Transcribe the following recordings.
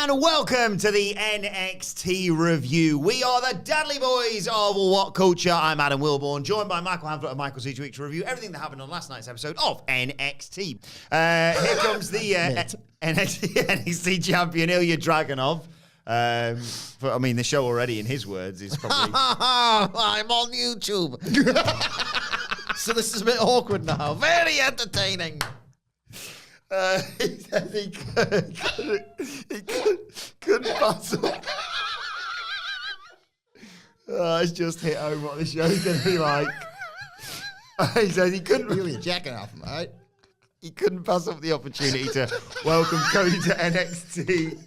And welcome to the NXT review. We are the Dudley Boys of What Culture. I'm Adam Wilborn, joined by Michael Hamflett and Michael each week to review everything that happened on last night's episode of NXT. Here comes the NXT champion, Ilya Dragunov. The show already, in his words, is probably... I'm on YouTube. So this is a bit awkward now. Very entertaining. He said he couldn't pass up. It's just hit home what the show's going to be like. He says he couldn't Really jacking off, mate. He couldn't pass up the opportunity to welcome Cody to NXT.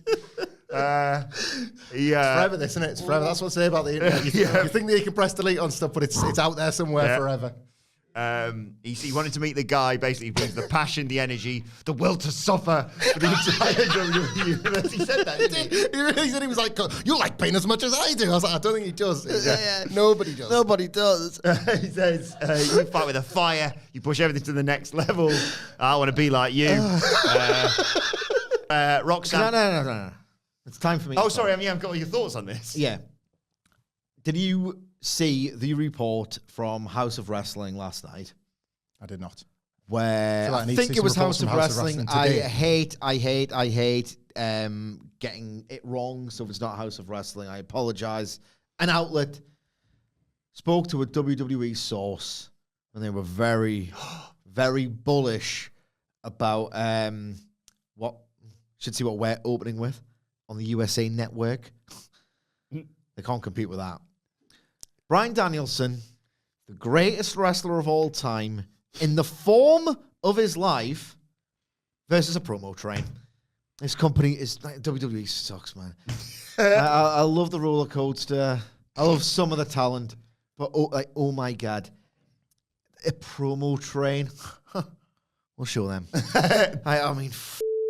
It's forever, this, isn't it? It's forever. That's what I say about the internet. You think that you can press delete on stuff, but it's out there somewhere forever. He wanted to meet the guy, basically, who brings the passion, the energy, the will to suffer for the entire WWE universe. He said that, didn't he? He really said, he was like, you like pain as much as I do. I was like, I don't think he does. Nobody does. Nobody does. He says, you fight with a fire, you push everything to the next level. I want to be like you. Roxanne. No. It's time for me. Oh, sorry, I've got all your thoughts on this. Yeah. Did you see the report from House of Wrestling last night? I did not. Where I think it was House of Wrestling. I hate getting it wrong. So if it's not House of Wrestling, I apologize. An outlet spoke to a WWE source, and they were very, very bullish about what we're opening with on the USA Network. They can't compete with that. Bryan Danielson, the greatest wrestler of all time, in the form of his life, versus a promo train. This company is... WWE sucks, man. I love the roller coaster. I love some of the talent. But, oh my God. A promo train. We'll show them. I mean,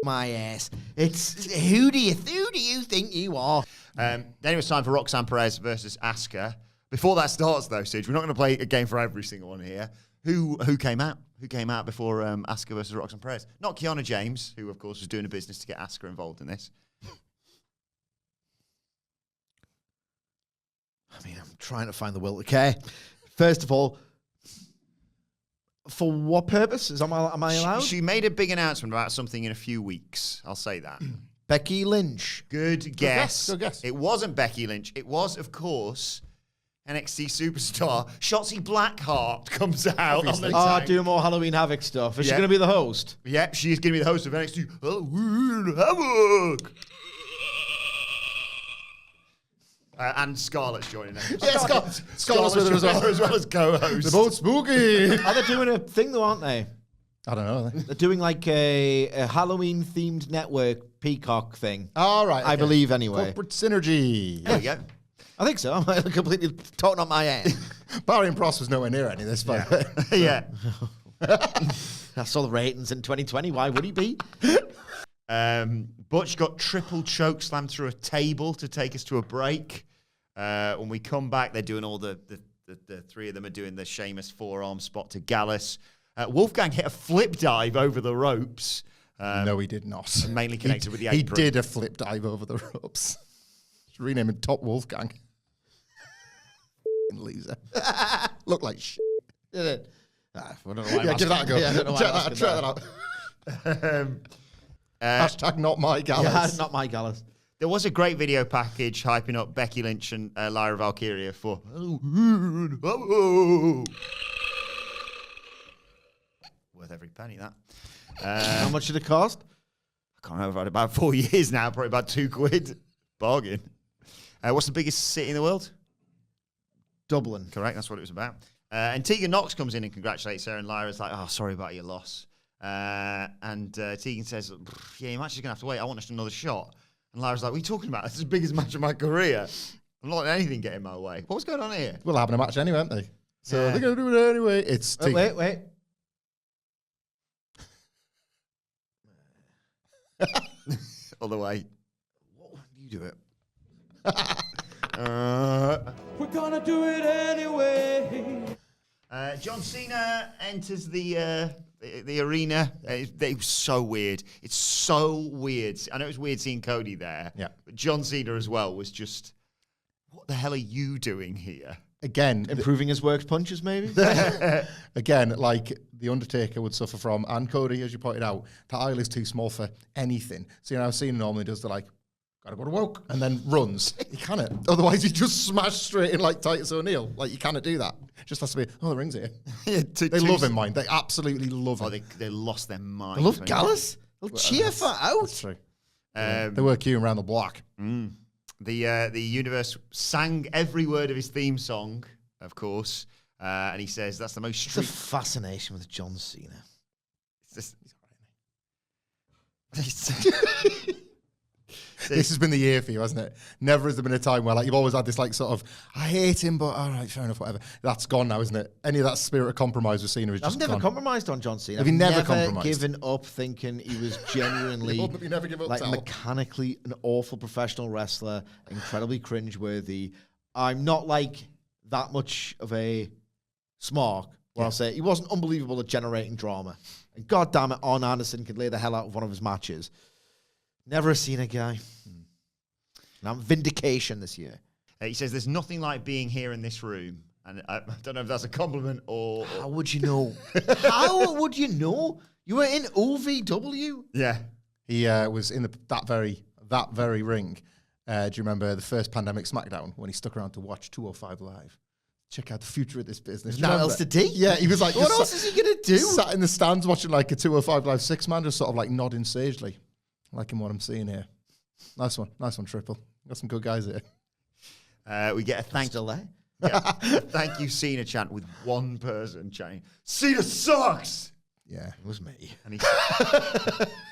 my ass. It's... Who do you think you are? Then it was time for Roxanne Perez versus Asuka. Before that starts, though, Sige, we're not going to play a game for every single one here. Who came out? Who came out before Asuka versus Roxanne Perez? Not Kiana James, who, of course, was doing a business to get Asuka involved in this. I mean, I'm trying to find the will to care. First of all, for what purpose? Am I allowed? She made a big announcement about something in a few weeks. I'll say that. Becky Lynch. Good guess. Good guess. It wasn't Becky Lynch. It was, of course... NXT superstar Shotzi Blackheart comes out on the tank. Do more Halloween Havoc stuff. Is she going to be the host? Yep, she's going to be the host of NXT Halloween Havoc. And Scarlett's joining us. Yeah, Scarlett's with her as well as co-host. They're both spooky. Are they doing a thing though, aren't they? I don't know. They're doing like a Halloween-themed network Peacock thing. All right. I believe anyway. Corporate synergy. There we go. I think so. I'm completely talking on my end. Barry and Pross was nowhere near any of this, by the way. Yeah. I saw the ratings in 2020. Why would he be? Butch got triple choke slammed through a table to take us to a break. When we come back, they're doing all the three of them are doing the Sheamus forearm spot to Gallus. Wolfgang hit a flip dive over the ropes. No, he did not. Mainly connected with the apron. He did a flip dive over the ropes. Rename him Top Wolfgang. Lisa. Look like shit. Did it? I don't know why give that a go. Yeah, I don't know why try that out. Hashtag not my Gallus. Yeah, not my Gallus. There was a great video package hyping up Becky Lynch and Lyra Valkyria for... Worth every penny, that. How much did it cost? I can't remember. About 4 years now, probably about £2. Bargain. What's the biggest city in the world? Dublin. Correct, that's what it was about. And Tegan Knox comes in and congratulates her, and Lyra's like, oh, sorry about your loss. And Tegan says, yeah, you're actually going to have to wait. I want another shot. And Lyra's like, what are you talking about? This is the biggest match of my career. I'm not letting anything get in my way. What's going on here? We'll have a match anyway, aren't they? So they're going to do it anyway. It's Tegan. Wait. All the way. You do it. We're gonna do it anyway. John Cena enters the the arena. It was so weird. It's so weird. I know it was weird seeing Cody there. Yeah. But John Cena as well was just, what the hell are you doing here? Again, Improving his work punches, maybe? again, like The Undertaker would suffer from, and Cody, as you pointed out, the aisle is too small for anything. So, you know, Cena normally does the like, gotta go to work, and then runs. You cannot. Otherwise, you just smash straight in like Titus O'Neil. Like, you cannot do that. It just has to be, oh, the ring's here. They love him, mind. They absolutely love him. They lost their mind. I love Gallus. They'll cheer for out. That's true. They were queuing around the block. The universe sang every word of his theme song, of course, and he says that's the most It's a street. fascination with John Cena. It's This has been the year for you, hasn't it? Never has there been a time where like you've always had this like sort of, I hate him, but all right, fair enough, whatever. That's gone now, isn't it? Any of that spirit of compromise with Cena is just I've never gone. compromised on John Cena. Have you I've never compromised? given up thinking he was genuinely You never give up, like Tal. mechanically an awful professional wrestler, incredibly cringeworthy. I'm not like that much of a smark where I'll say he wasn't unbelievable at generating drama. And God damn it, Arn Anderson could lay the hell out of one of his matches. Never a Cena guy. And I'm vindication this year. He says there's nothing like being here in this room, and I don't know if that's a compliment or How would you know? How would you know? You were in OVW? yeah. He was in that very ring. Do you remember the first Pandemic SmackDown when he stuck around to watch 205 Live? Check out the future of this business. There's nothing else to do? Yeah, he was like, What just else is he going to do? Sat in the stands watching like a 205 Live 6-man, just sort of like nodding sagely, liking what I'm seeing here. Nice one, Triple. Got some good guys here. We get a thank Still there? thank you Cena chant with one person chanting, Cena sucks! Yeah. It was me. And he,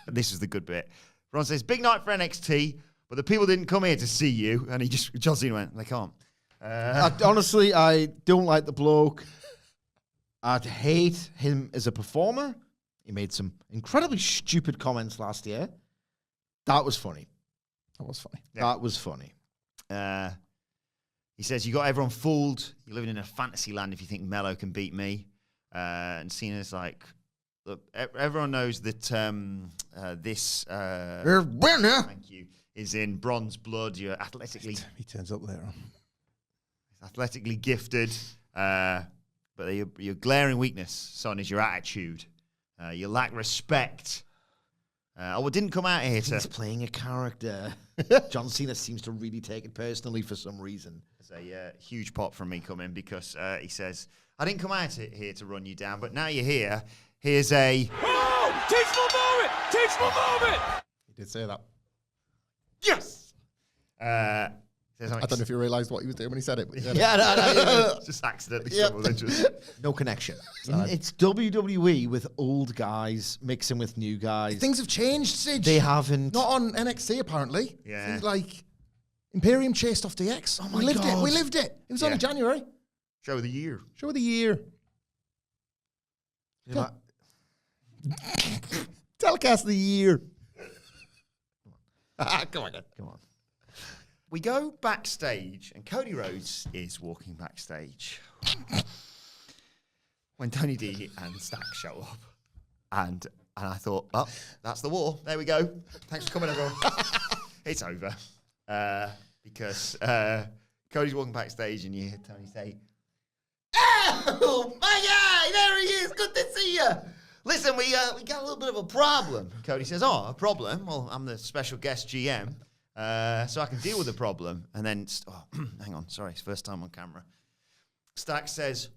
this is the good bit. Ron says, big night for NXT, but the people didn't come here to see you. And John Cena went, they can't. Honestly, I don't like the bloke. I'd hate him as a performer. He made some incredibly stupid comments last year. That was funny. That was funny. Yeah. That was funny. He says, you got everyone fooled. You're living in a fantasy land if you think Mello can beat me. And Cena's like, look, everyone knows that this, thank you, is in bronze blood. You're athletically He turns up later on. athletically gifted, but your glaring weakness, son, is your attitude. You lack respect. Didn't come out here to... He's playing a character. John Cena seems to really take it personally for some reason. There's a huge pop from me coming because he says, I didn't come out here to run you down, but now you're here. Here's a... Oh! Teachable moment! Teachable moment! He did say that. Yes! I don't know if you realised what he was doing when he said it. But he said it. Yeah, no. Just accidentally stumbled into it. No connection. It's WWE with old guys mixing with new guys. Things have changed, Sid. They haven't. Not on NXT, apparently. Yeah. Things like Imperium chased off DX. Oh my we lived God. it. We lived it. It was only January. Show of the year. Show of the year. Yeah. Telecast of the year. Come on. Come on. We go backstage, and Cody Rhodes is walking backstage when Tony D and Stack show up. And I thought, oh, that's the war. There we go. Thanks for coming, everyone. It's over. Because Cody's walking backstage, and you hear Tony say, oh, my God, there he is. Good to see you. Listen, we got a little bit of a problem. Cody says, oh, a problem? Well, I'm the special guest GM. So I can deal with the problem. And then, hang on, sorry, it's first time on camera. Stack says,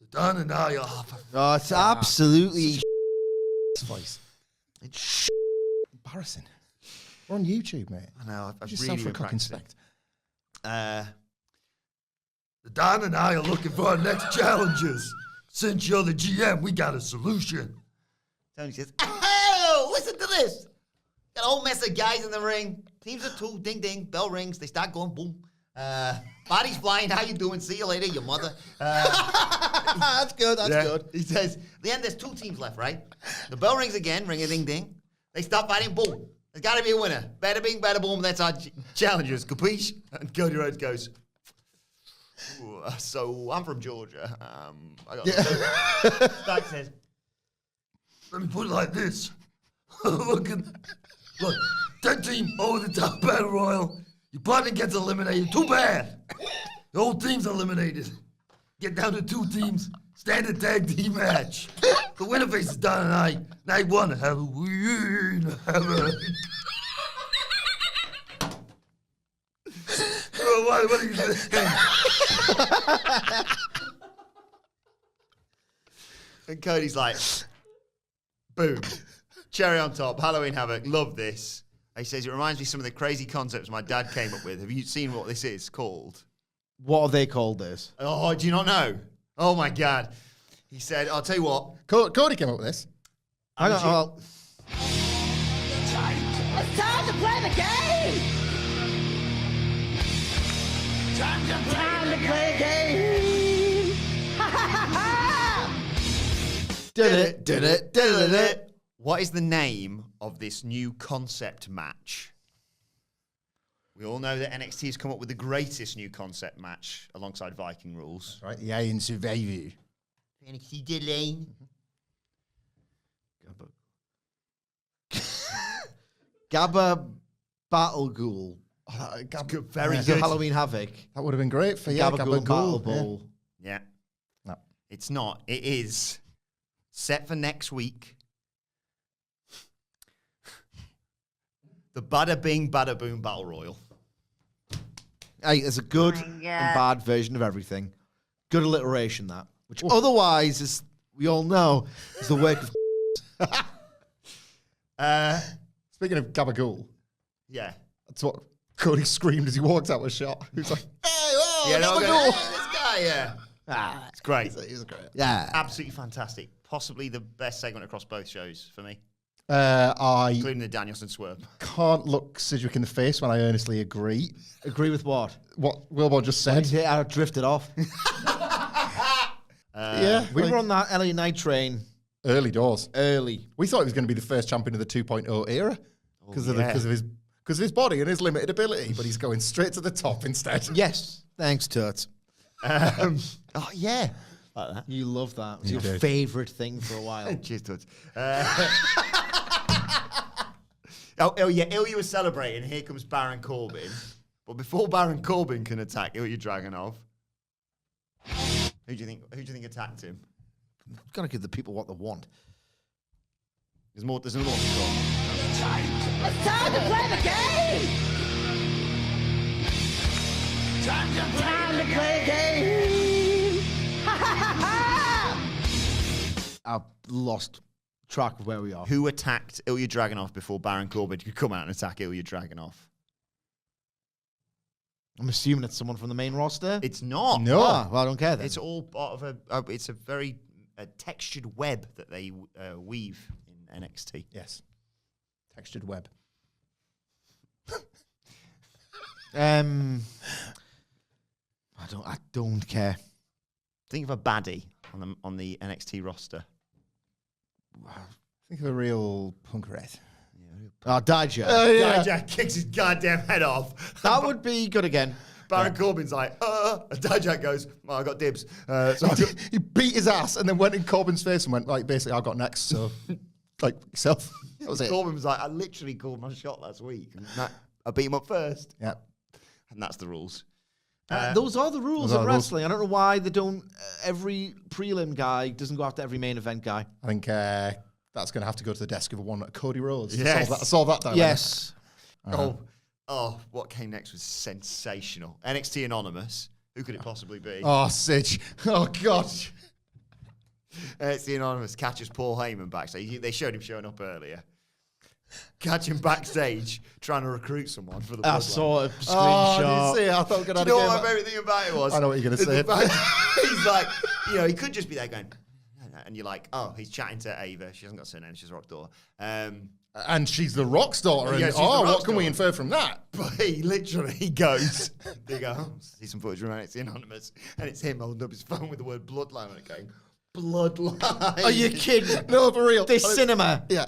the Don and I are... Oh, it's absolutely Voice. it's Embarrassing. We're on YouTube, mate. I know, I've Just really for a been cock practicing. inspect. The Don and I are looking for our next challengers. Since you're the GM, we got a solution. Tony says, oh, listen to this. Got a whole mess of guys in the ring. Teams of two, ding, ding, bell rings. They start going, boom. Bodies flying. How you doing? See you later, your mother. that's good. That's good. He says, the end, there's two teams left, right? The bell rings again, ring a ding, ding. They stop fighting, boom. There's got to be a winner. Bada bing, bada boom. That's our challengers. Capiche? And Cody Rhodes goes, So I'm from Georgia. I got Stag says, let me put it like this. Look, 10 team over the top battle royal. Your partner gets eliminated. Too bad. The whole team's eliminated. Get down to 2 teams. Standard tag team match. The winner faces down tonight. Night 1. Halloween. What are you saying? And Cody's like, boom, cherry on top, Halloween Havoc, love this. He says, it reminds me of some of the crazy concepts my dad came up with. Have you seen what this is called? What are they called this? Oh, do you not know? Oh my God. He said, I'll tell you what. Cody came up with this. Hang on. It's time to play the game! Time to play the game! Ha ha ha ha! Did it. What is the name of this new concept match? We all know that NXT has come up with the greatest new concept match alongside Viking rules. Right, the Iron Survivor. NXT Deadline. Gabba Battle Ghoul. Good, very So good. Halloween Havoc. That would have been great for Gabba Ghoul Gabba Battle Ghoul. Bowl. Yeah. No. It's not. It is set for next week. The Bada Bing Bada Boom Battle Royal. Hey, it's a good and bad version of everything. Good alliteration, that. Which otherwise, as we all know, is the work of... Speaking of Gabba Ghoul, Yeah. that's what Cody screamed as he walked out of shot. He was like, hey, whoa, Yeah, Gabba no, Ghoul. this guy, yeah. It's great. He was great. Yeah. Absolutely fantastic. Possibly the best segment across both shows for me, I including the Danielson swerve. can't look Sidgwick in the face when I earnestly agree. Agree with what? What Wilbur just said. I drifted off. Yeah. We like, were on that LA Night train early doors. early. We thought he was going to be the first champion of the 2.0 era because yeah. of his body and his limited ability, but he's going straight to the top instead. Yes. Thanks, Toots. Oh, yeah. Like that. You love that. It was You your did. favourite thing for a while. Cheers, Toots. Oh, yeah, Ilya was celebrating. Here comes Baron Corbin. But before Baron Corbin can attack Ilya Dragunov, who do you think attacked him? Got to give the people what they want. There's another one to come. It's time to play the game! Time to play the game! Ha ha ha ha! I've lost track of where we are. Who attacked Ilya Dragunov before Baron Corbin could come out and attack Ilya Dragunov? I'm assuming it's someone from the main roster. It's not. No. Ah, well, I don't care then. It's all part of it's a very textured web that they weave in NXT. Yes. Textured web. I don't care. Think of a baddie on the NXT roster. Think of a real punk red. Oh, Dijak. Dijak kicks his goddamn head off. That would be good again. Baron Corbin's like, and Dijak goes, well, I got dibs. So I got- He beat his ass and then went in Corbin's face and went, like, basically, I got next, so, like, yourself. That was it. Corbin was like, I literally called my shot last week. And I beat him up first. Yeah. And that's the rules. Those are the rules those are of the rules. wrestling. I don't know why they don't. Every prelim guy doesn't go after every main event guy. I think that's going to have to go to the desk of one Cody Rhodes. Yes. Solve that dilemma. Yes. Oh, what came next was sensational. NXT Anonymous. Who could it possibly be? Oh, Sidge. Oh, God. NXT Anonymous catches Paul Heyman backstage. They showed him showing up earlier. Catch him backstage trying to recruit someone for the I Bloodline. saw a Oh, screenshot. did you see? I thought we were Do going you to know have what my favourite thing about it was? I know what you're gonna Is say. the fact- He's like, he could just be there going, and you're like, oh, he's chatting to Ava. She hasn't got a surname. She's Rock Door. And she's the Rock's daughter. Yeah, And, she's the what Rock's can we daughter. infer from that? But he literally goes, they go, oh, see some footage from NXT Anonymous, and it's him holding up his phone with the word bloodline on it going, bloodline. Are you kidding? No, for real. This cinema. Yeah.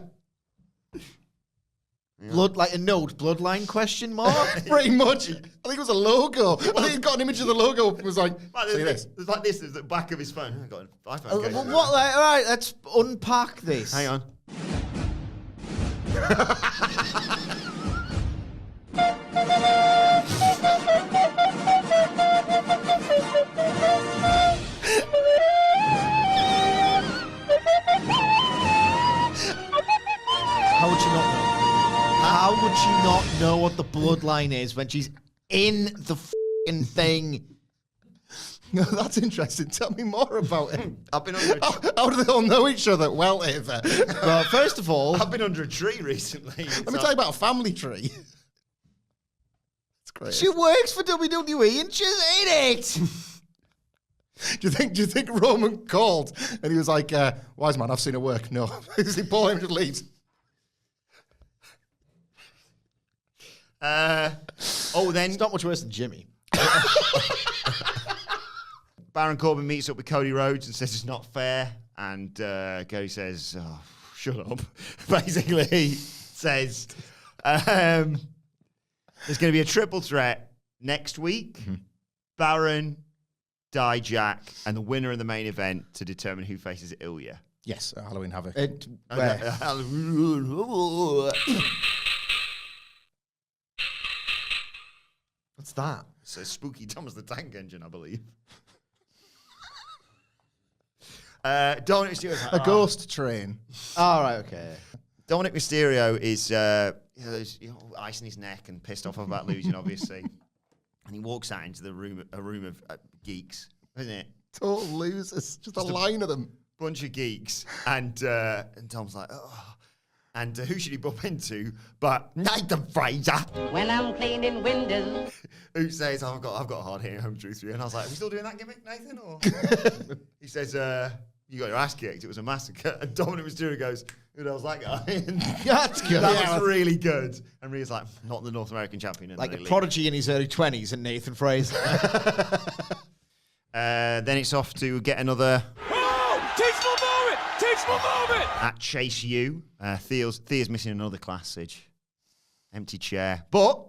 You like a note, bloodline question mark? Pretty much. I think it was a logo. I think he got an image of the logo and was like, see this. There's like this. There's the back of his phone. I got an iPhone. case. What? Like, all right, let's unpack this. Hang on. How would she not know? How would she not know what the bloodline is when she's in the f***ing thing? No, that's interesting. Tell me more about it. I've been under. How do they all know each other? Well, Ava. Well, first of all, I've been under a tree recently. Let me tell you about a family tree. It's great. she works for WWE and she's in it. Do you think Roman called and he was like, wise man, I've seen her work? No. Is he Paul him just leaves? Then It's not much worse than Jimmy. Baron Corbin meets up with Cody Rhodes and says it's not fair. And Cody says, oh, shut up. Basically says there's going to be a triple threat next week. Baron, Dijak, and the winner of the main event to determine who faces Ilya. Yes, Halloween Havoc. What's that? So spooky Thomas the Tank Engine, I believe. Dominic Mysterio's like, A ghost train. All right, okay. Dominic Mysterio is there's, ice in his neck and pissed off about losing, obviously. And he walks out into a room of geeks, isn't it? Total losers. Just a line of them. Bunch of geeks. And Tom's like, oh. And who should he bump into but Nathan Fraser? When I'm cleaning windows. Who says, I've got a hard hitting home truth for you. And I was like, are we still doing that gimmick, Nathan? Or he says, you got your ass kicked. It was a massacre. And Dominic Mysterio goes, who the hell's that guy? That's good. That was really good. And Rhea's like, not the North American champion. In Like the a league. prodigy in his early 20s and Nathan Fraser. Then it's off to get another Oh, teachable moment! Teachable moment! at Chase U. Thea's missing another class, Sidge. Empty chair. But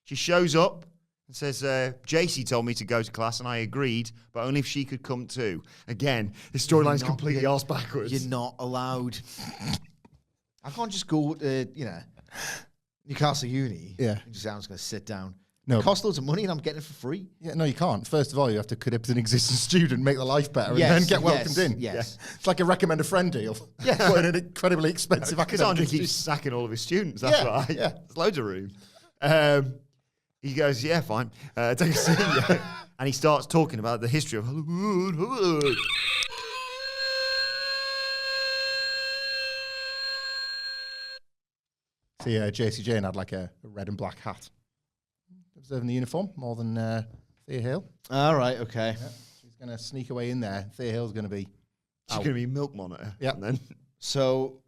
she shows up and says, JC told me to go to class and I agreed, but only if she could come too. Again, this storyline's completely arse backwards. You're not allowed. I can't just go to, Newcastle Uni. Yeah. And just, I'm just going to sit down. No. It costs loads of money and I'm getting it for free. Yeah, no, you can't. First of all, you have to connect with an existing student, make their life better, Yes, and then get welcomed in. yes. Yeah. It's like a recommend a friend deal. Yeah. But in an incredibly expensive Because academic Andre keeps institution. sacking all of his students, that's Yeah, why. yeah. There's loads of room. He goes, yeah, fine. Take a seat. And he starts talking about the history of Hollywood. See, JC Jane had like a red and black hat. Observing the uniform more than Thea Hale. All right, okay. Yeah. She's going to sneak away in there. Thea Hale's going to be She's out. going to be milk monitor. Yeah. And then, So,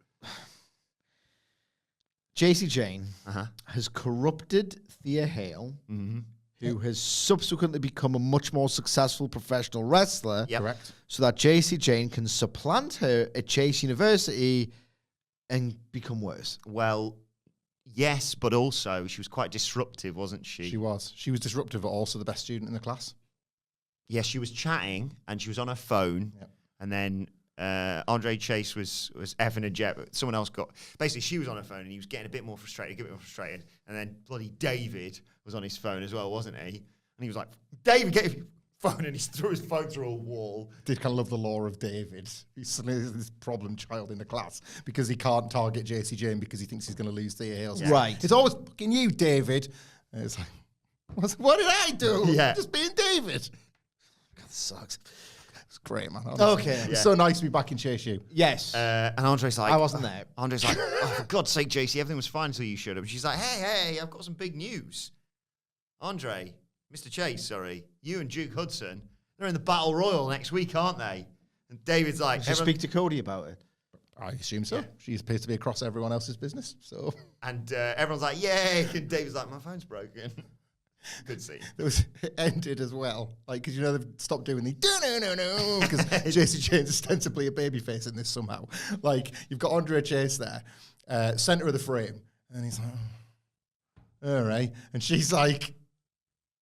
JC Jane uh-huh. has corrupted Thea Hale, Mm-hmm. who has subsequently become a much more successful professional wrestler, Yep. Correct. so that JC Jane can supplant her at Chase University and become worse. Well, yes, but also she was quite disruptive, wasn't she? She was. She was disruptive, but also the best student in the class. Yes, she was chatting and she was on her phone. Yep. And then Andre Chase was effing a jet. But someone else got... Basically, she was on her phone and he was getting a bit more frustrated. And then bloody David was on his phone as well, wasn't he? And he was like, David, get your phone. And he threw his phone through a wall. Did kind of love the law of David. He's suddenly this problem child in the class because he can't target JC Jane because he thinks he's going to lose Thea Hale. Yeah. Right. It's always fucking you, David. And it's like, what did I do? Yeah. Just being David. That sucks. It's great, man. Honestly. Okay. It's so nice to be back in Chase U. Yes. And Andre's like... I wasn't there. Andre's like, oh, for God's sake, JC, everything was fine until you showed up. And she's like, hey, I've got some big news. Andre, Mr. Chase, sorry, you and Duke Hudson, they're in the Battle Royal next week, aren't they? And David's like... Did you speak to Cody about it? I assume so. Yeah. She appears to be across everyone else's business. So And everyone's like, yay! And David's like, my phone's broken. Good scene. it ended as well. Like, because they've stopped doing the no, because JC Jane's ostensibly a babyface in this somehow. Like, you've got Andre Chase there, center of the frame. And he's like, all right. And she's like,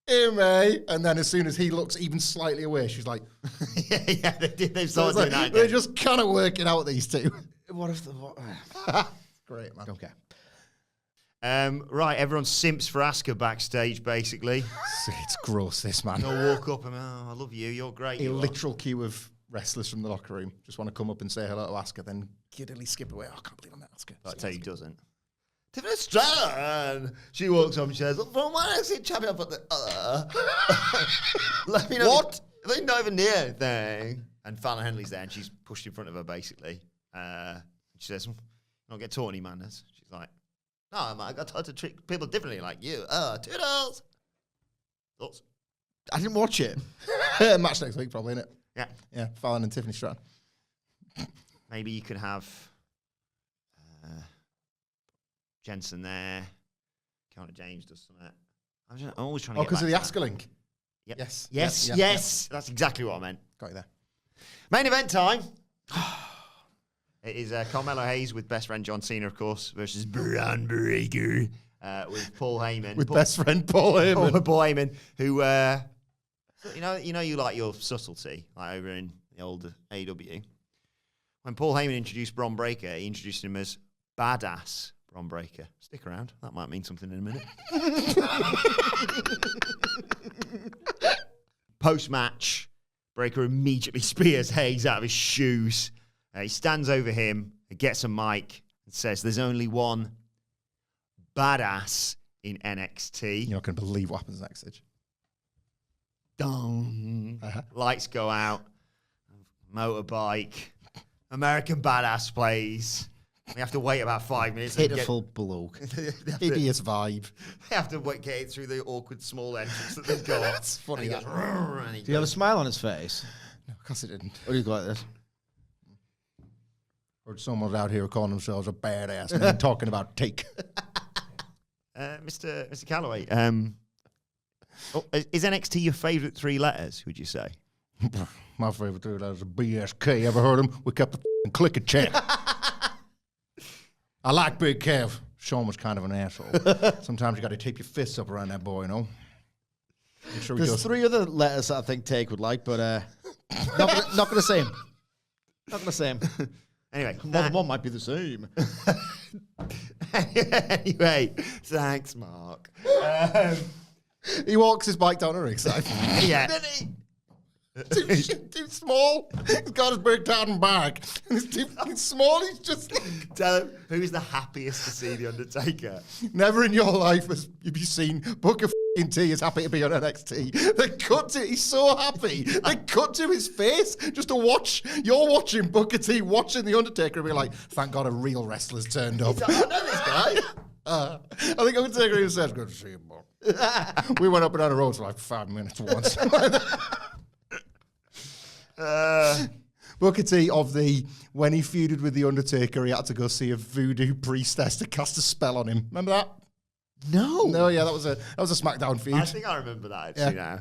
here, mate. And then as soon as he looks even slightly away, she's like, yeah, they did. They've so started it's doing like, that they're again. just kind of working out, these two. What if the... What? Great, man. Okay. Right, everyone simps for Asuka backstage, basically. It's gross, this, man. They'll walk up and, I love you, you're great. A you are." literal queue of wrestlers from the locker room just want to come up and say hello to Asuka, then giddily skip away. Oh, I can't believe I met Asuka. I'll tell you who doesn't. Tiffany Stratton. She walks up and says, from when I see champion, but let me know. What? If they not even near anything. And Fallon Henley's there and she's pushed in front of her, basically. She says, you don't get taught any manners. She's like, no, man, I got taught to treat people differently like you. Toodles. Thoughts? I didn't watch it. Match next week, probably, innit? Yeah. Yeah, Fallon and Tiffany Stratton. Maybe you can have Jensen there. Counter James does something. I'm always trying to Oh, get because of the back Asuka to link. that. Yep. Yes. Yes, Yeah, yes. That's exactly what I meant. Got you there. Main event time. It is Carmelo Hayes with best friend John Cena, of course, versus Braun Breaker with Paul Heyman. With best friend Paul Heyman. Paul Heyman, who you know you like your subtlety, like over in the old AW. When Paul Heyman introduced Braun Breaker, he introduced him as Badass Braun Breaker. Stick around, that might mean something in a minute. Post-match, Breaker immediately spears Hayes out of his shoes. He stands over him, gets a mic, and says, "There's only one badass in NXT." You're not going to believe what happens next, Sidge. Dong. Lights go out. Motorbike. American Badass plays. We have to wait about 5 minutes. and Pitiful bloke. Hideous vibe. They have to get it through the awkward small entrance that they've got. It's funny. And he goes, that. "Rrrr," and he Do you have a goes, smile on his face? No, of course it didn't. What do you got this? Or someone's out here calling themselves a badass and then talking about take. Mr. Calloway, is NXT your favourite 3 letters, would you say? My favorite three letters are BSK. Ever heard him? We kept the clicking check. I like Big Kev. Sean was kind of an asshole. Sometimes you got to tape your fists up around that boy, you know? Make sure he There's goes, 3 other letters that I think Take would like, but not going to say him. Not going to say him. Anyway, One might be the same. anyway, thanks, Mark. he walks his bike down a ringside. Yeah. too small. He's got his big tartan bag. And he's too fucking small. He's just like, Tell him who's the happiest to see The Undertaker. never in your life have you seen Booker T is happy to be on NXT. They cut to, he's so happy. They cut to his face just to watch. You're watching Booker T watching The Undertaker and be like, thank God a real wrestler's turned up. I know this guy. I think Undertaker even says, good to see you, Bob. We went up and down the road for like 5 minutes once. Booker T of when he feuded with The Undertaker, he had to go see a voodoo priestess to cast a spell on him. Remember that? No, yeah, that was a SmackDown feud. I think I remember that actually now.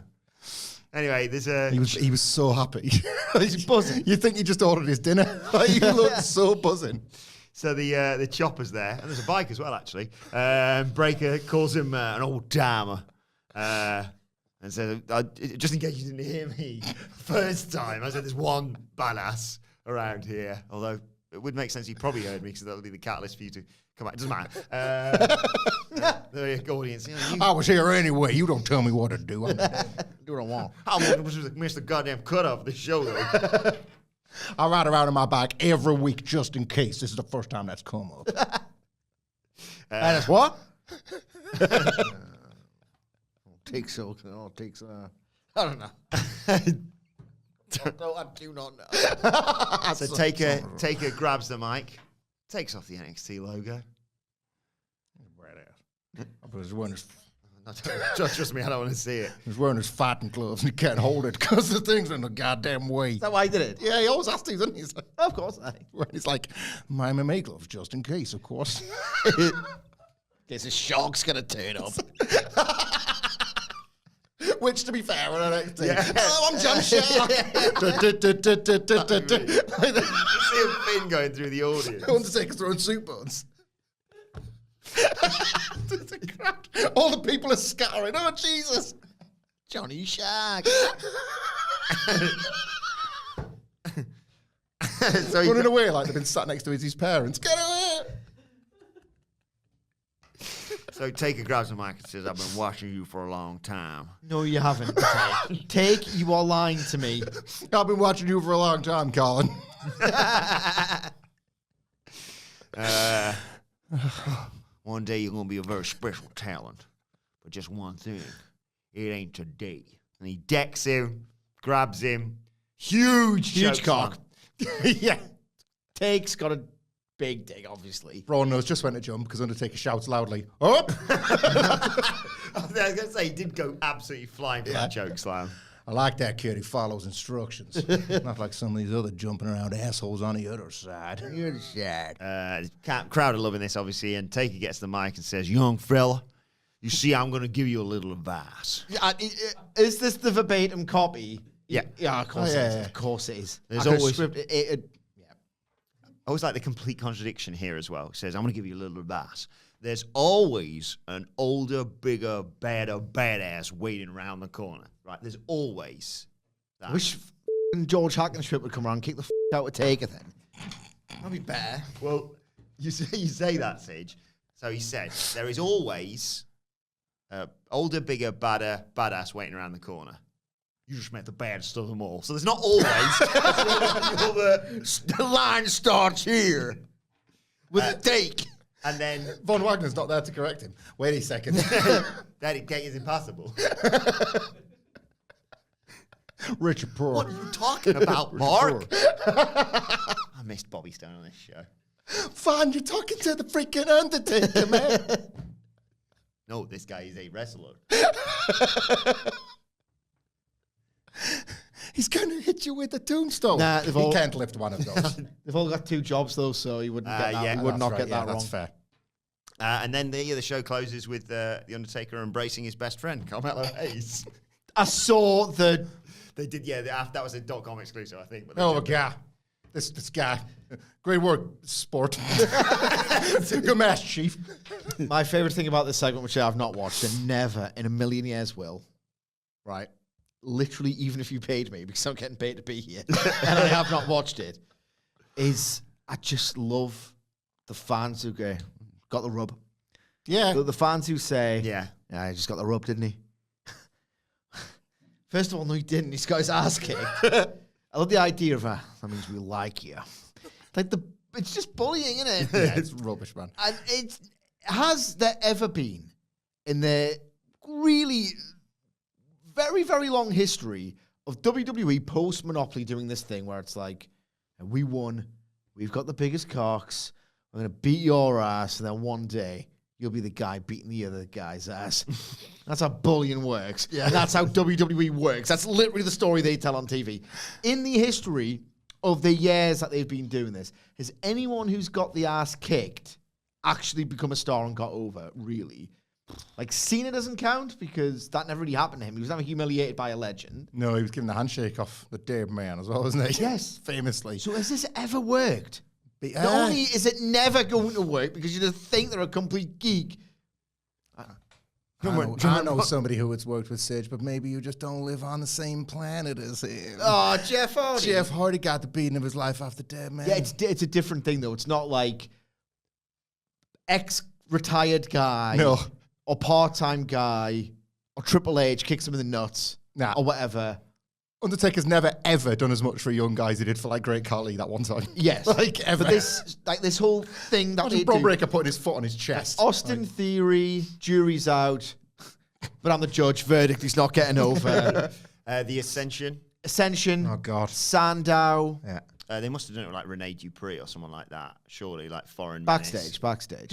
Anyway, there's a... He was so happy. He's buzzing. You think he just ordered his dinner? He looked so buzzing. So the chopper's there, and there's a bike as well, actually. Breaker calls him an old timer. And says, just in case you didn't hear me first time, I said there's one badass around here. Although it would make sense he probably heard me because that'll be the catalyst for you to come back. It doesn't matter. The audience. I was here anyway. You don't tell me what to do. Do what I want. I'm going to miss the goddamn cut off the show, though. I ride around in my bike every week just in case. This is the first time that's come up. And it's what? Takes I don't know. I do not know. So Taker grabs the mic, takes off the NXT logo. Trust me, I don't want to see it. He's wearing his fighting gloves and he can't hold it because the thing's in the goddamn way. Is that why he did it? Yeah, he always has to, doesn't he? He's like, Of course. he's like, my MMA gloves just in case, of course. Guess a shark's going to turn up. Which, to be fair, on NXT. Yeah. Hello, I'm John Shark. You see a fin going through the audience. Undertaker's throwing soup buns. There's a crowd. All the people are scattering. Oh, Jesus. Johnny Shag. So Running away like they've been sat next to his parents. Get away! So Taker grabs the mic and says, I've been watching you for a long time. No, you haven't. Take, you are lying to me. I've been watching you for a long time, Colin. One day you're going to be a very special talent. But just one thing, it ain't today. And he decks him, grabs him. Huge cock. yeah. Take's got a big dick, obviously. Braun knows just when to jump because Undertaker shouts loudly, up! I was going to say, he did go absolutely flying for that choke slam. I like that kid. He follows instructions. Not like some of these other jumping around assholes on the other side. You're sad. Crowd are loving this, obviously, and Taker gets the mic and says, young fella, you see, I'm going to give you a little advice. Is this the verbatim copy? Yeah. Yeah, of course Oh, yeah, it is. yeah. Of course it is. There's I could've always- scripted it. I always like the complete contradiction here as well. It says, I'm going to give you a little advice. There's always an older, bigger, badder, badass waiting around the corner, right? There's always that. I wish George Hackenstrip would come around and kick the out of Taker then. That'd be better. Well, you say that, Sage. So he said, there is always older, bigger, badder, badass waiting around the corner. You just met the baddest of them all. So there's not always. The line starts here with a take. And then Von Wagner's not there to correct him. Wait a second. Daddy Gate is impossible. Richard Pryor. What are you talking about, Mark? I missed Bobby Stone on this show. Von, you're talking to the freaking Undertaker, man. No, this guy is a wrestler. He's going to hit you with a tombstone. Nah, they've he all- can't lift one of those. They've all got two jobs though, so he wouldn't get that. yeah, he would That's not right, get that that's wrong. fair. And then the show closes with The Undertaker embracing his best friend, Carmelo Hayes. I saw the. They did, yeah. That was a .com exclusive, I think. But they Oh, did- yeah. This guy. Great work, sport. Good match, Chief. My favorite thing about this segment, which I've not watched and never in a million years will, right? Literally, even if you paid me, because I'm getting paid to be here, and I have not watched it, is I just love the fans who go, got the rub. Yeah. The fans who say, Yeah. yeah, he just got the rub, didn't he? First of all, no, he didn't. He's got his ass kicked. I love the idea of that means we like you. Like it's just bullying, isn't it? Yeah, it's rubbish, man. And has there ever been in the really very, very long history of WWE post-Monopoly doing this thing where it's like, we won, we've got the biggest cocks, we're going to beat your ass, and then one day you'll be the guy beating the other guy's ass. That's how bullying works. Yeah. And that's how WWE works. That's literally the story they tell on TV. In the history of the years that they've been doing this, has anyone who's got the ass kicked actually become a star and got over, really? Like, Cena doesn't count because that never really happened to him. He was never humiliated by a legend. No, he was giving the handshake off the dead man as well, wasn't he? Yes. Famously. So has this ever worked? But, Not only is it never going to work because you just think they're a complete geek. I know somebody who has worked with Sage, but maybe you just don't live on the same planet as him. Oh, Jeff Hardy. Jeff Hardy got the beating of his life off the dead man. Yeah, it's a different thing, though. It's not like ex-retired guy No. or part-time guy or Triple H kicks him in the nuts Nah. or whatever. Undertaker's never ever done as much for young guys as he did for like Great Khali that one time. Yes. like ever. But this whole thing that Imagine they Bron do. Breakker putting his foot on his chest. Austin Theory, jury's out, but I'm the judge. Verdict, he's not getting over. The Ascension. Ascension. Oh, God. Sandow. Yeah. They must have done it with like Rene Dupree or someone like that. Surely, like foreign Backstage. The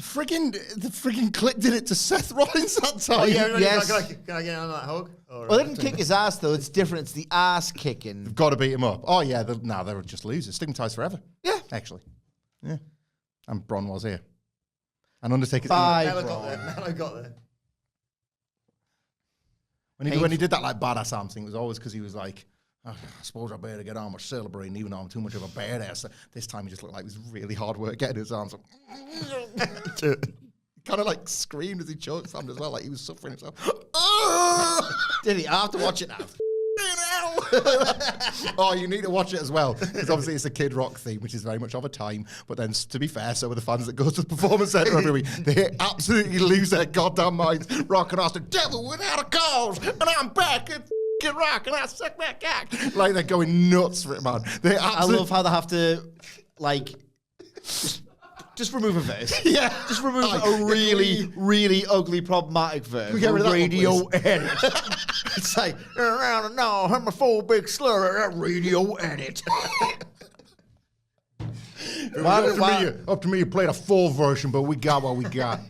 friggin' click did it to Seth Rollins that time. Oh yeah, Yes. Can I get on that hug? Or, Well, they didn't kick his ass, though. It's different. It's the ass kicking. Got to beat him up. Oh, yeah. They were just losers. Stigmatized forever. Yeah. Actually. Yeah. And Bron was here. And Undertaker. Bye, Never Bron. got there. Never got there. When he did that like badass arms thing, it was always because he was like, "Oh, I suppose I better get on with celebrating, even though I'm too much of a badass." This time he just looked like it was really hard work getting his arms up. kind of like screamed as he choked slammed as well, like he was suffering himself. Did he? I have to watch it now. Oh, you need to watch it as well, because obviously it's a Kid Rock theme, which is very much of a time. But then, to be fair, so are the fans that go to the Performance Centre every week. They absolutely lose their goddamn minds. Rock and the devil without a cause, and I'm back at Kid Rock, and I suck that cock. Like, they're going nuts for it, man. I love how they have to, like, just remove a verse. Yeah. Just remove Like, a really, really ugly, problematic verse. We get rid of that one, radio please. edit. It's like, no, homophobic slur, radio edit. Up to me, you played a full version, but we got what we got.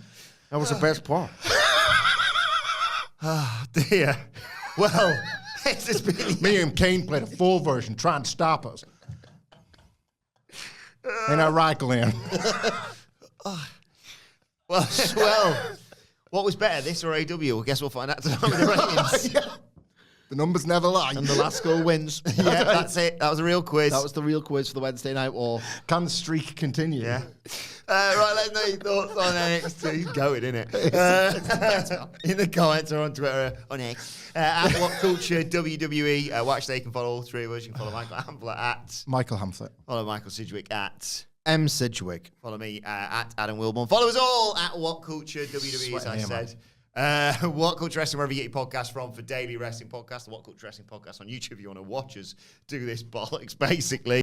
That was the best part. Dear. Well, it's just been... Me and Kane played a full version, trying to stop us. Ain't that right, Glenn? Well, what was better, this or AW? Well, guess we'll find out tonight with the ratings. The numbers never lie. And the last goal wins. Yeah, that's it. That was a real quiz. That was the real quiz for the Wednesday Night War. Can the streak continue? Yeah. Right, let us know your thoughts on NXT. Going, innit? In the comments or on Twitter, on X. At What Culture WWE. Watch they can follow all three of us. You can follow Michael Hamflet at. Michael Hamflet. Follow Michael Sidgwick at. M. Sidgwick. Follow me at Adam Wilborn. Follow us all at What Culture WWE, as I said. What Culture Wrestling, wherever you get your podcast from for daily wrestling podcasts. The What Culture Wrestling podcast on YouTube if you want to watch us do this bollocks, basically.